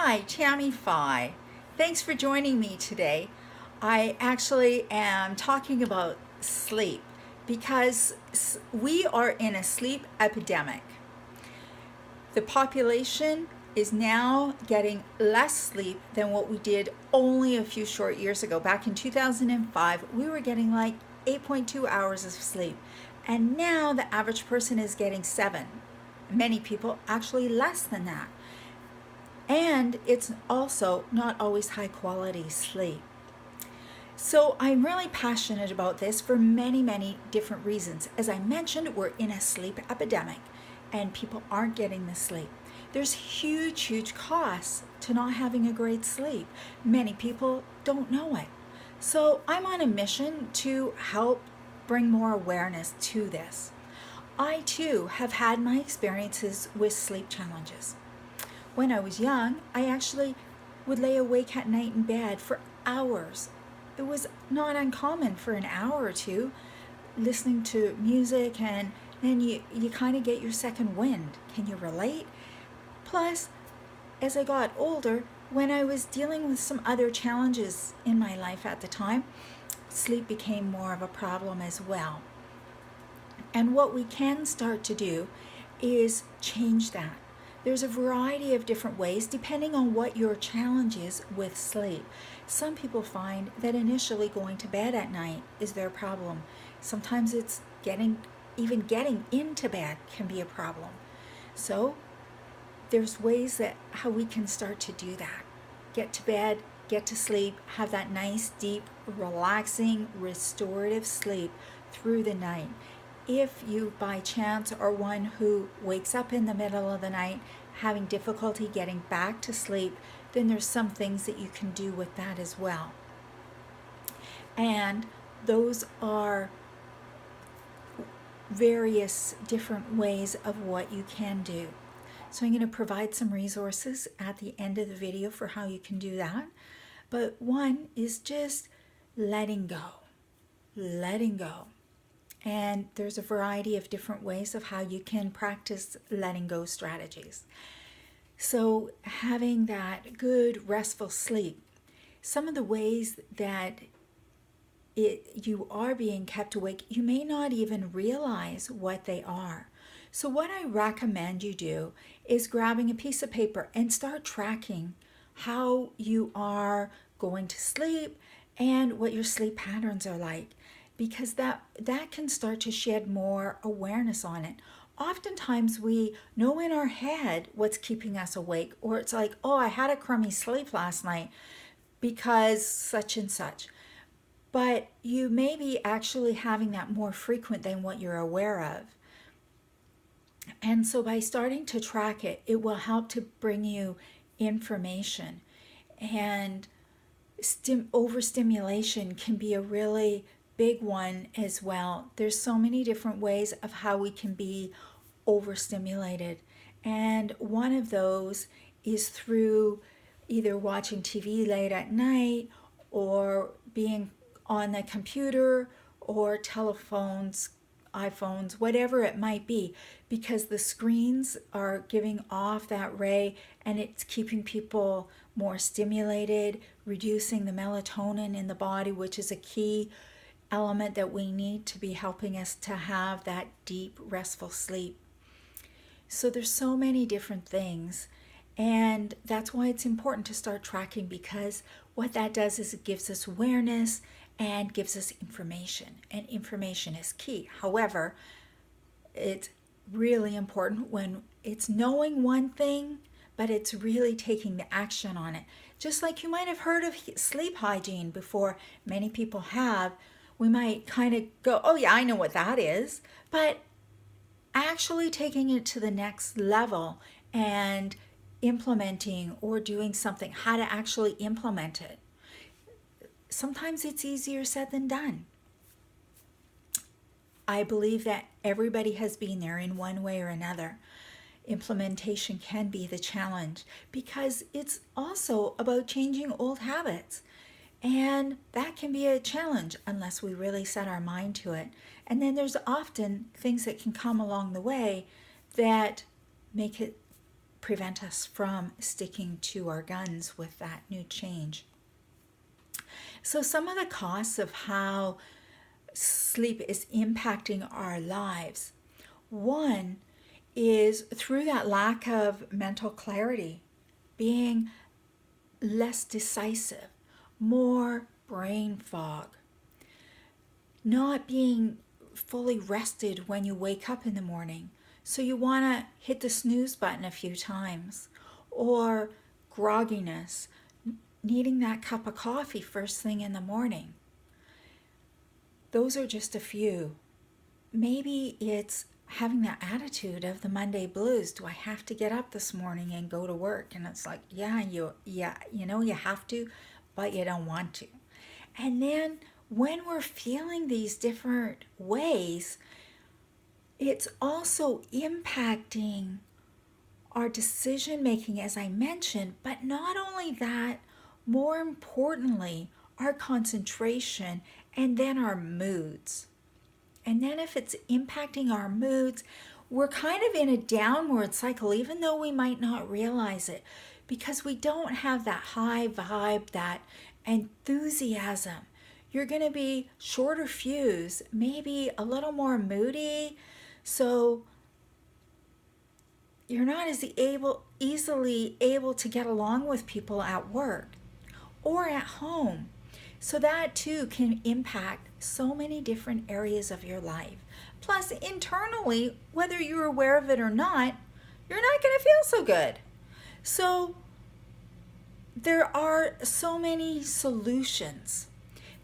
Hi, Tammy Fi. Thanks for joining me today. I actually am talking about sleep because we are in a sleep epidemic. The population is now getting less sleep than what we did only a few short years ago. Back in 2005, we were getting like 8.2 hours of sleep, and now the average person is getting 7. Many people actually less than that. And it's also not always high quality sleep. So I'm really passionate about this for many, many different reasons. As I mentioned, we're in a sleep epidemic and people aren't getting the sleep. There's huge, huge costs to not having a great sleep. Many people don't know it. So I'm on a mission to help bring more awareness to this. I too have had my experiences with sleep challenges. When I was young, I actually would lay awake at night in bed for hours. It was not uncommon for an hour or two listening to music, and then you kind of get your second wind. Can you relate? Plus, as I got older, when I was dealing with some other challenges in my life at the time, sleep became more of a problem as well. And what we can start to do is change that. There's a variety of different ways depending on what your challenge is with sleep. Some people find that initially going to bed at night is their problem. Sometimes it's even getting into bed can be a problem. So there's ways that how we can start to do that. Get to bed, get to sleep, have that nice, deep, relaxing, restorative sleep through the night. If you by chance are one who wakes up in the middle of the night having difficulty getting back to sleep, then there's some things that you can do with that as well. And those are various different ways of what you can do. So I'm going to provide some resources at the end of the video for how you can do that. But one is just letting go. Letting go. And there's a variety of different ways of how you can practice letting go strategies. So having that good restful sleep, some of the ways that you are being kept awake, you may not even realize what they are. So what I recommend you do is grabbing a piece of paper and start tracking how you are going to sleep and what your sleep patterns are like, because that can start to shed more awareness on it. Oftentimes we know in our head what's keeping us awake, or it's like, oh, I had a crummy sleep last night because such and such. But you may be actually having that more frequent than what you're aware of. And so by starting to track it, it will help to bring you information. And overstimulation can be a really big one as well. There's so many different ways of how we can be overstimulated. And one of those is through either watching TV late at night or being on the computer or telephones, iPhones, whatever it might be, because the screens are giving off that ray and it's keeping people more stimulated, reducing the melatonin in the body, which is a key element that we need to be helping us to have that deep, restful sleep. So there's so many different things, and that's why it's important to start tracking, because what that does is it gives us awareness and gives us information, and information is key. However, it's really important when it's knowing one thing, but it's really taking the action on it. Just like you might have heard of sleep hygiene before, many people have. We might kind of go, oh yeah, I know what that is, but actually taking it to the next level and implementing or doing something, how to actually implement it. Sometimes it's easier said than done. I believe that everybody has been there in one way or another. Implementation can be the challenge because it's also about changing old habits. And that can be a challenge unless we really set our mind to it. And then there's often things that can come along the way that make it prevent us from sticking to our guns with that new change. So some of the costs of how sleep is impacting our lives. One is through that lack of mental clarity, being less decisive, more brain fog, not being fully rested when you wake up in the morning. So you want to hit the snooze button a few times, or grogginess, needing that cup of coffee first thing in the morning. Those are just a few. Maybe it's having that attitude of the Monday blues. Do I have to get up this morning and go to work? And it's like, you have to, but you don't want to. And then when we're feeling these different ways, it's also impacting our decision making, as I mentioned, but not only that, more importantly, our concentration and then our moods. And then if it's impacting our moods, we're kind of in a downward cycle, even though we might not realize it, because we don't have that high vibe, that enthusiasm. You're going to be shorter fuse, maybe a little more moody, so you're not as easily able to get along with people at work or at home. So that too can impact so many different areas of your life. Plus, internally, whether you're aware of it or not, you're not going to feel so good. So there are so many solutions.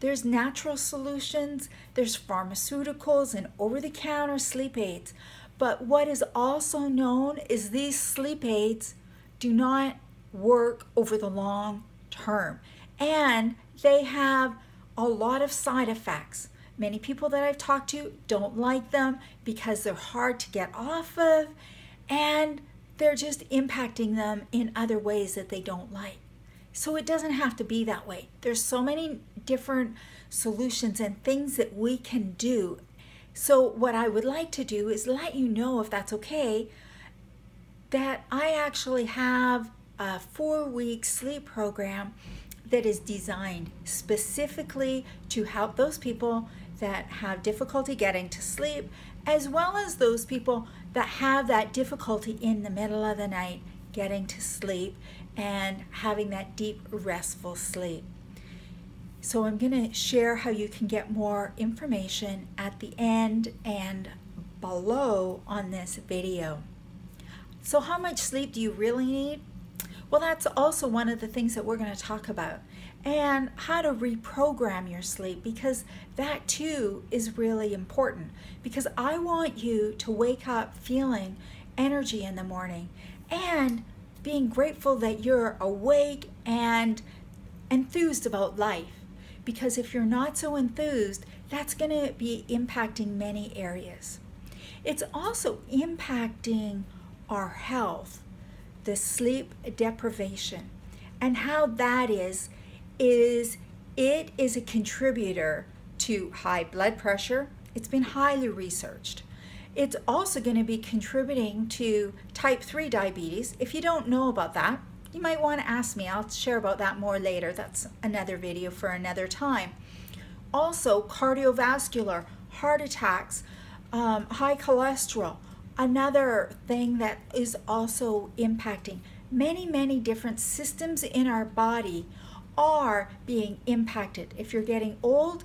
There's natural solutions, there's pharmaceuticals and over-the-counter sleep aids. But what is also known is these sleep aids do not work over the long term. And they have a lot of side effects. Many people that I've talked to don't like them because they're hard to get off of, and they're just impacting them in other ways that they don't like. So it doesn't have to be that way. There's so many different solutions and things that we can do. So what I would like to do is let you know, if that's okay, that I actually have a 4-week sleep program that is designed specifically to help those people that have difficulty getting to sleep, as well as those people that have that difficulty in the middle of the night getting to sleep and having that deep, restful sleep. So I'm going to share how you can get more information at the end and below on this video. So how much sleep do you really need? Well, that's also one of the things that we're going to talk about, and how to reprogram your sleep, because that too is really important, because I want you to wake up feeling energy in the morning and being grateful that you're awake and enthused about life. Because if you're not so enthused, that's going to be impacting many areas. It's also impacting our health, the sleep deprivation, and how that is it is a contributor to high blood pressure. It's been highly researched. It's also going to be contributing to type 3 diabetes. If you don't know about that, you might want to ask me. I'll share about that more later. That's another video for another time. Also, cardiovascular, heart attacks, high cholesterol. Another thing that is also impacting many different systems in our body are being impacted. If you're getting old,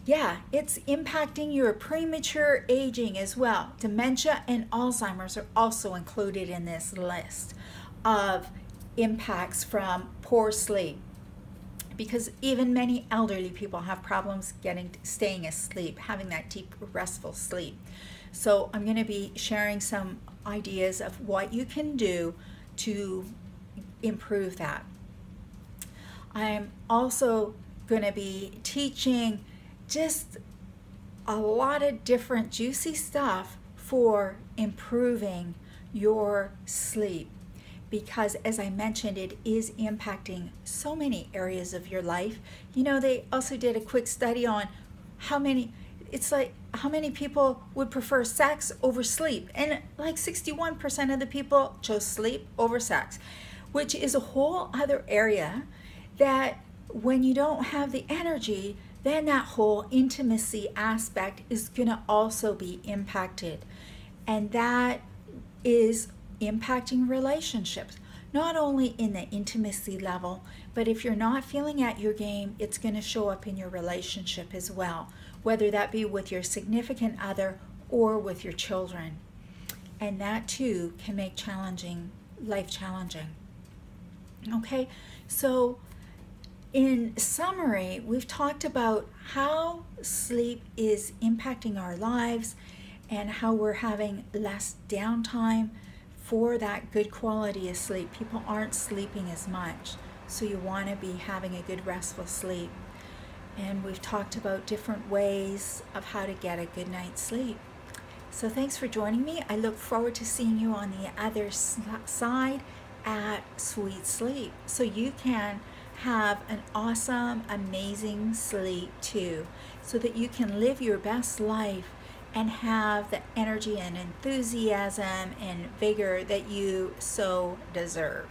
it's impacting your premature aging as well. Dementia and Alzheimer's are also included in this list of impacts from poor sleep, because even many elderly people have problems staying asleep, having that deep, restful sleep. So I'm going to be sharing some ideas of what you can do to improve that. I'm also going to be teaching just a lot of different juicy stuff for improving your sleep, because as I mentioned, it is impacting so many areas of your life. They also did a quick study on how many, it's like how many people would prefer sex over sleep? And like 61% of the people chose sleep over sex, which is a whole other area that when you don't have the energy, then that whole intimacy aspect is going to also be impacted. And that is impacting relationships, not only in the intimacy level, but if you're not feeling at your game, it's going to show up in your relationship as well, whether that be with your significant other or with your children. And that too can make life challenging. Okay, so in summary, we've talked about how sleep is impacting our lives and how we're having less downtime for that good quality of sleep. People aren't sleeping as much, so you want to be having a good restful sleep. And we've talked about different ways of how to get a good night's sleep. So thanks for joining me. I look forward to seeing you on the other side at Sweet Sleep, so you can have an awesome, amazing sleep too, so that you can live your best life and have the energy and enthusiasm and vigor that you so deserve.